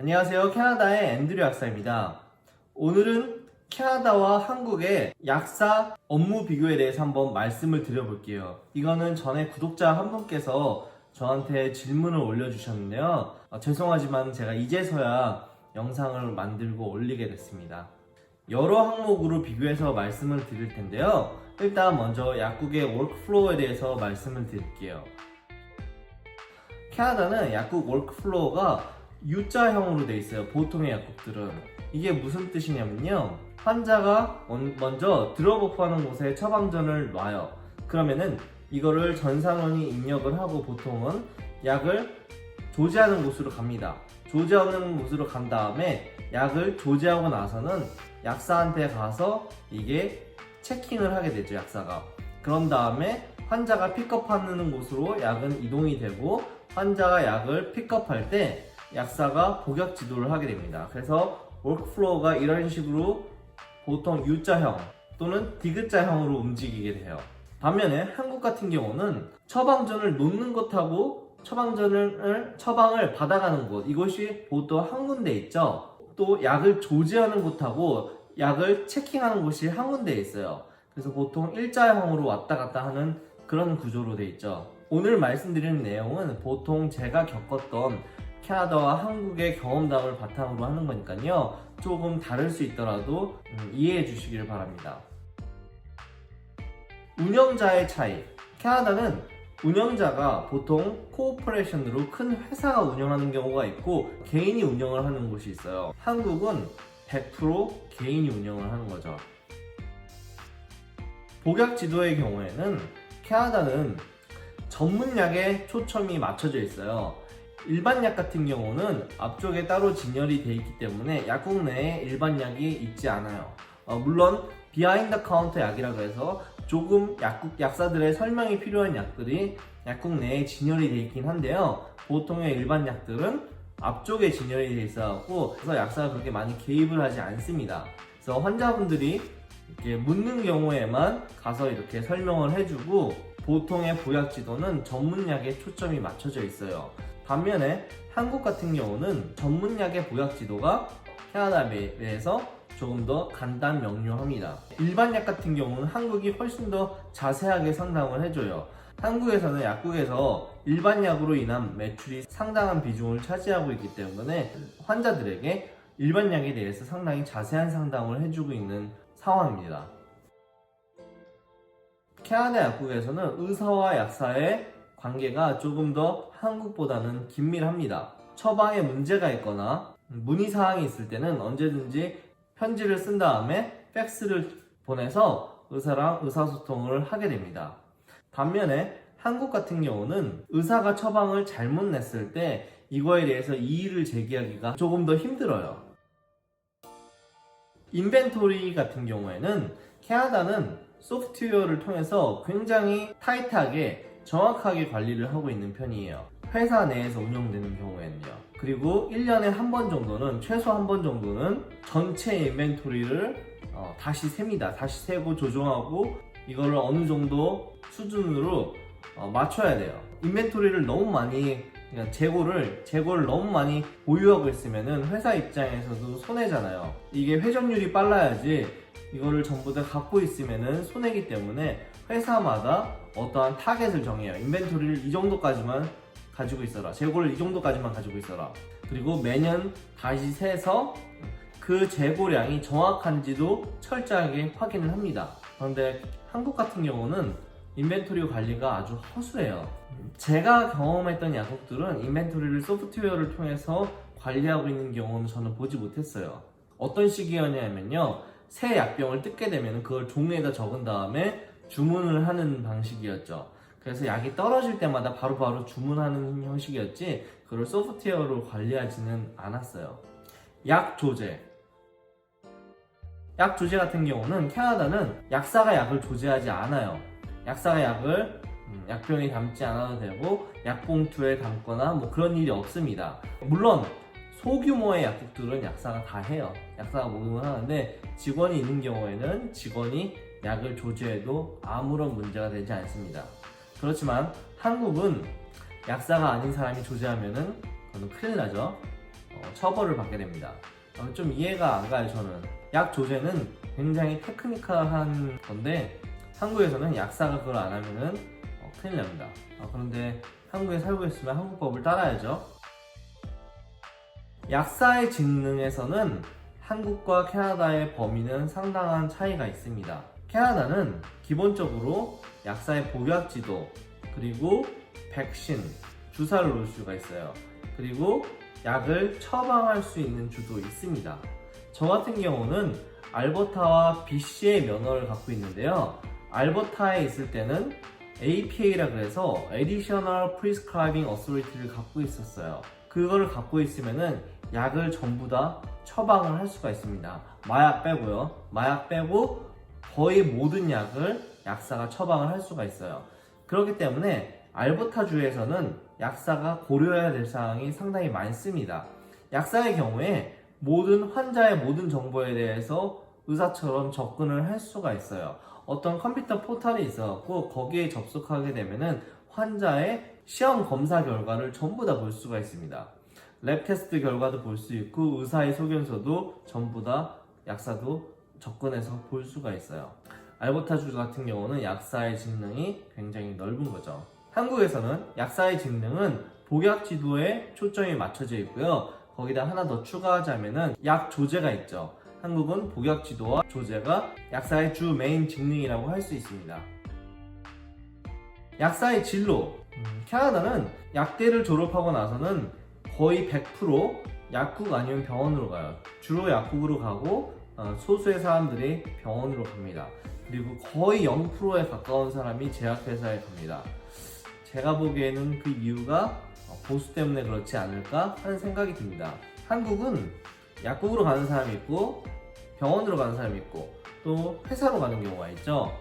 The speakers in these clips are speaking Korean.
안녕하세요. 캐나다의 앤드류 약사입니다. 오늘은 캐나다와 한국의 약사 업무 비교에 대해서 한번 말씀을 드려볼게요. 이거는 전에 구독자 한 분께서 저한테 질문을 올려주셨는데요. 죄송하지만 제가 이제서야 영상을 만들고 올리게 됐습니다. 여러 항목으로 비교해서 말씀을 드릴 텐데요. 일단 먼저 약국의 워크플로우에 대해서 말씀을 드릴게요. 캐나다는 약국 워크플로우가 U자형으로 되어 있어요. 보통의 약국들은. 이게 무슨 뜻이냐면요, 환자가 먼저 드롭오프하는 곳에 처방전을 놔요. 그러면은 이거를 전산원이 입력을 하고 보통은 약을 조제하는 곳으로 갑니다. 조제하는 곳으로 간 다음에 약을 조제하고 나서는 약사한테 가서 이게 체킹을 하게 되죠, 약사가. 그런 다음에 환자가 픽업하는 곳으로 약은 이동이 되고, 환자가 약을 픽업할 때 약사가 복약 지도를 하게 됩니다. 그래서 워크플로우가 이런 식으로 보통 U자형 또는 디귿자형으로 움직이게 돼요. 반면에 한국 같은 경우는 처방전을 놓는 것하고 처방을 받아가는 곳, 이것이 보통 한 군데 있죠. 또 약을 조제하는 곳하고 약을 체킹하는 곳이 한 군데 있어요. 그래서 보통 일자형으로 왔다 갔다 하는 그런 구조로 돼 있죠. 오늘 말씀드리는 내용은 보통 제가 겪었던 캐나다와 한국의 경험담을 바탕으로 하는 거니까요, 조금 다를 수 있더라도 이해해 주시길 바랍니다. 운영자의 차이. 캐나다는 운영자가 보통 코오퍼레이션으로 큰 회사가 운영하는 경우가 있고 개인이 운영을 하는 곳이 있어요. 한국은 100% 개인이 운영을 하는 거죠. 복약 지도의 경우에는 캐나다는 전문약에 초점이 맞춰져 있어요. 일반 약 같은 경우는 앞쪽에 따로 진열이 되어 있기 때문에 약국 내에 일반 약이 있지 않아요. 물론 비하인드 카운터 약이라고 해서 조금 약사들의 설명이 필요한 약들이 약국 내에 진열이 되어 있긴 한데요, 보통의 일반 약들은 앞쪽에 진열이 되어 있어갖고 그래서 약사가 그렇게 많이 개입을 하지 않습니다. 그래서 환자분들이 이렇게 묻는 경우에만 가서 이렇게 설명을 해주고, 보통의 보약 지도는 전문약에 초점이 맞춰져 있어요. 반면에 한국 같은 경우는 전문약의 보약 지도가 캐나다에 비해서 조금 더 간단 명료합니다. 일반 약 같은 경우는 한국이 훨씬 더 자세하게 상담을 해줘요. 한국에서는 약국에서 일반 약으로 인한 매출이 상당한 비중을 차지하고 있기 때문에 환자들에게 일반 약에 대해서 상당히 자세한 상담을 해주고 있는 상황입니다. 캐나다 약국에서는 의사와 약사의 관계가 조금 더 한국보다는 긴밀합니다. 처방에 문제가 있거나 문의사항이 있을 때는 언제든지 편지를 쓴 다음에 팩스를 보내서 의사랑 의사소통을 하게 됩니다. 반면에 한국 같은 경우는 의사가 처방을 잘못 냈을 때 이거에 대해서 이의를 제기하기가 조금 더 힘들어요. 인벤토리 같은 경우에는 캐나다는 소프트웨어를 통해서 굉장히 타이트하게 정확하게 관리를 하고 있는 편이에요. 회사 내에서 운영되는 경우에는요. 그리고 1년에 한 번 정도는, 최소 한 번 정도는 전체 인벤토리를 다시 셉니다. 다시 세고 조정하고 이거를 어느 정도 수준으로 맞춰야 돼요. 인벤토리를 너무 많이, 그냥 재고를 너무 많이 보유하고 있으면은 회사 입장에서도 손해잖아요. 이게 회전율이 빨라야지 이거를 전부 다 갖고 있으면은 손해기 때문에 회사마다 어떠한 타겟을 정해요. 인벤토리를 이 정도까지만 가지고 있어라, 재고를 이 정도까지만 가지고 있어라. 그리고 매년 다시 세서 그 재고량이 정확한지도 철저하게 확인을 합니다. 그런데 한국 같은 경우는 인벤토리 관리가 아주 허술해요. 제가 경험했던 약국들은 인벤토리를 소프트웨어를 통해서 관리하고 있는 경우는 저는 보지 못했어요. 어떤 식이었냐면요, 새 약병을 뜯게 되면 그걸 종이에다 적은 다음에 주문을 하는 방식이었죠. 그래서 약이 떨어질 때마다 바로바로 주문하는 형식이었지 그걸 소프트웨어로 관리하지는 않았어요. 약 조제 같은 경우는 캐나다는 약사가 약을 조제하지 않아요. 약사가 약을 약병에 담지 않아도 되고 약봉투에 담거나 뭐 그런 일이 없습니다. 물론 소규모의 약국들은 약사가 다 해요. 약사가 모든 걸 하는데 직원이 있는 경우에는 직원이 약을 조제해도 아무런 문제가 되지 않습니다. 그렇지만 한국은 약사가 아닌 사람이 조제하면은 그건 큰일 나죠. 처벌을 받게 됩니다. 좀 이해가 안 가요. 저는 약 조제는 굉장히 테크니컬한 건데 한국에서는 약사가 그걸 안 하면은 큰일 납니다. 그런데 한국에 살고 있으면 한국 법을 따라야죠. 약사의 직능에서는 한국과 캐나다의 범위는 상당한 차이가 있습니다. 캐나다는 기본적으로 약사의 복약 지도, 그리고 백신, 주사를 놓을 수가 있어요. 그리고 약을 처방할 수 있는 주도 있습니다. 저 같은 경우는 알버타와 BC의 면허를 갖고 있는데요. 알버타에 있을 때는 APA라 그래서 Additional Prescribing Authority를 갖고 있었어요. 그거를 갖고 있으면은 약을 전부 다 처방을 할 수가 있습니다. 마약 빼고요. 마약 빼고 거의 모든 약을 약사가 처방을 할 수가 있어요. 그렇기 때문에 알버타주에서는 약사가 고려해야 될 사항이 상당히 많습니다. 약사의 경우에 모든 환자의 모든 정보에 대해서 의사처럼 접근을 할 수가 있어요. 어떤 컴퓨터 포털이 있어갖고 거기에 접속하게 되면은 환자의 시험 검사 결과를 전부 다 볼 수가 있습니다. 랩 테스트 결과도 볼 수 있고 의사의 소견서도 전부 다 약사도 접근해서 볼 수가 있어요. 알버타주 같은 경우는 약사의 직능이 굉장히 넓은 거죠. 한국에서는 약사의 직능은 복약 지도에 초점이 맞춰져 있고요. 거기다 하나 더 추가하자면은 약 조제가 있죠. 한국은 복약 지도와 조제가 약사의 주 메인 직능이라고 할 수 있습니다. 약사의 진로. 캐나다는 약대를 졸업하고 나서는 거의 100% 약국 아니면 병원으로 가요. 주로 약국으로 가고 소수의 사람들이 병원으로 갑니다. 그리고 거의 0%에 가까운 사람이 제약회사에 갑니다. 제가 보기에는 그 이유가 보수 때문에 그렇지 않을까 하는 생각이 듭니다. 한국은 약국으로 가는 사람이 있고 병원으로 가는 사람이 있고 또 회사로 가는 경우가 있죠.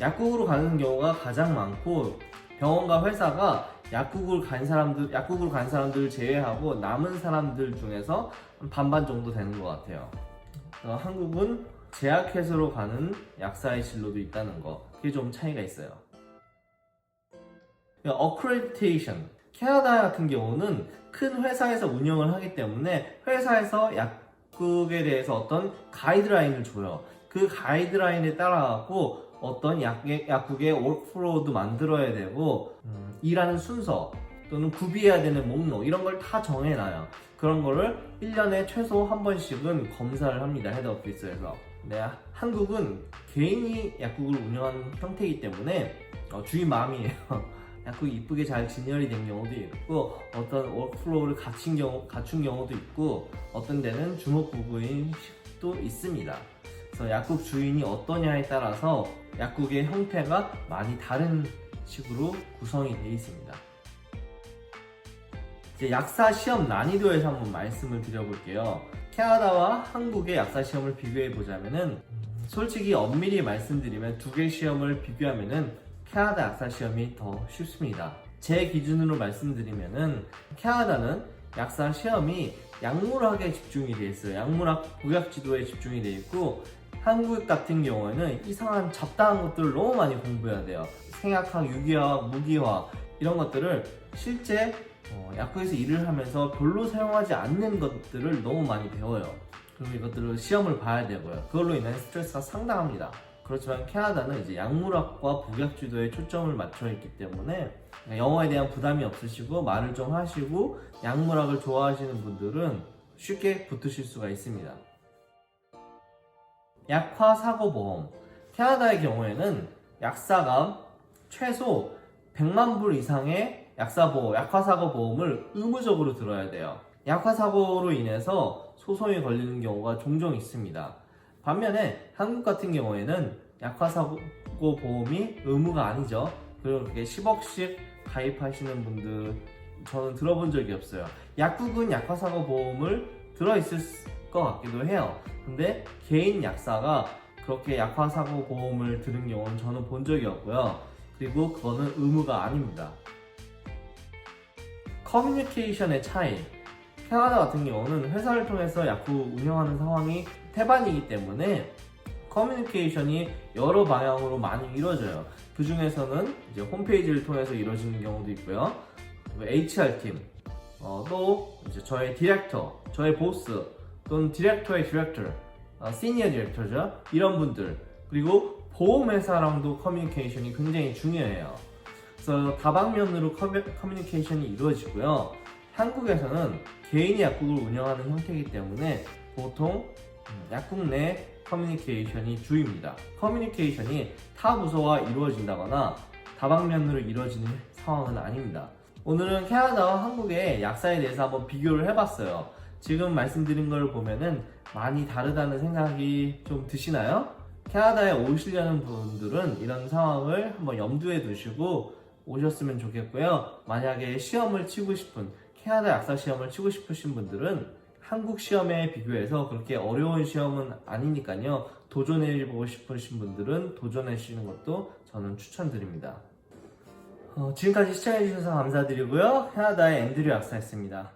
약국으로 가는 경우가 가장 많고 병원과 회사가 약국으로 간 사람들을 제외하고 남은 사람들 중에서 반반 정도 되는 것 같아요. 한국은 제약회사로 가는 약사의 진로도 있다는 거, 그게 좀 차이가 있어요. 어크레디테이션. 캐나다 같은 경우는 큰 회사에서 운영을 하기 때문에 회사에서 약국에 대해서 어떤 가이드라인을 줘요. 그 가이드라인에 따라가고 어떤 약국의 워크플로우도 만들어야 되고 일하는 순서 또는 구비해야 되는 목록 이런 걸 다 정해놔요. 그런 거를 1년에 최소 한 번씩은 검사를 합니다. 헤드오피스에서. 네, 한국은 개인이 약국을 운영하는 형태이기 때문에 주인 마음이에요. 약국이 이쁘게 잘 진열이 된 경우도 있고 어떤 워크플로우를 갖춘 경우도 있고 어떤 데는 주목부부인 식도 있습니다. 그래서 약국 주인이 어떠냐에 따라서 약국의 형태가 많이 다른 식으로 구성이 되어 있습니다. 이제 약사 시험 난이도에서 한번 말씀을 드려볼게요. 캐나다와 한국의 약사 시험을 비교해 보자면은 솔직히 엄밀히 말씀드리면 두 개 시험을 비교하면은 캐나다 약사 시험이 더 쉽습니다. 제 기준으로 말씀드리면은 캐나다는 약사 시험이 약물학에 집중이 되어 있어요. 약물학 복약 지도에 집중이 되어 있고 한국 같은 경우에는 이상한 잡다한 것들을 너무 많이 공부해야 돼요. 생약학, 유기화학, 무기화학 이런 것들을 실제 약국에서 일을 하면서 별로 사용하지 않는 것들을 너무 많이 배워요. 그리고 이것들을 시험을 봐야 되고요. 그걸로 인한 스트레스가 상당합니다. 그렇지만 캐나다는 이제 약물학과 복약 지도에 초점을 맞춰 있기 때문에 영어에 대한 부담이 없으시고 말을 좀 하시고 약물학을 좋아하시는 분들은 쉽게 붙으실 수가 있습니다. 약화사고보험. 캐나다의 경우에는 약사가 최소 100만 불 이상의 약화사고보험을 의무적으로 들어야 돼요. 약화사고로 인해서 소송이 걸리는 경우가 종종 있습니다. 반면에 한국 같은 경우에는 약화사고보험이 의무가 아니죠. 그리고 그게 10억씩 가입하시는 분들 저는 들어본 적이 없어요. 약국은 약화사고보험을 들어있을 것 같기도 해요. 근데 개인 약사가 그렇게 약화사고보험을 들은 경우는 저는 본 적이 없고요. 그리고 그거는 의무가 아닙니다. 커뮤니케이션의 차이. 캐나다 같은 경우는 회사를 통해서 약국 운영하는 상황이 태반이기 때문에 커뮤니케이션이 여러 방향으로 많이 이루어져요. 그 중에서는 이제 홈페이지를 통해서 이루어지는 경우도 있고요. HR팀, 또 이제 저의 디렉터, 저의 보스 또는 디렉터의 디렉터, 시니어 디렉터죠. 이런 분들, 그리고 보험회사랑도 커뮤니케이션이 굉장히 중요해요. 그래서 다방면으로 커뮤니케이션이 이루어지고요. 한국에서는 개인이 약국을 운영하는 형태이기 때문에 보통 약국 내 커뮤니케이션이 주입니다. 커뮤니케이션이 타 부서와 이루어진다거나 다방면으로 이루어지는 상황은 아닙니다. 오늘은 캐나다와 한국의 약사에 대해서 한번 비교를 해봤어요. 지금 말씀드린 걸 보면은 많이 다르다는 생각이 좀 드시나요? 캐나다에 오시려는 분들은 이런 상황을 한번 염두에 두시고 오셨으면 좋겠고요. 만약에 시험을 치고 싶은, 캐나다 약사 시험을 치고 싶으신 분들은 한국 시험에 비교해서 그렇게 어려운 시험은 아니니까요. 도전해보고 싶으신 분들은 도전하시는 것도 저는 추천드립니다. 지금까지 시청해주셔서 감사드리고요. 캐나다의 앤드류 약사였습니다.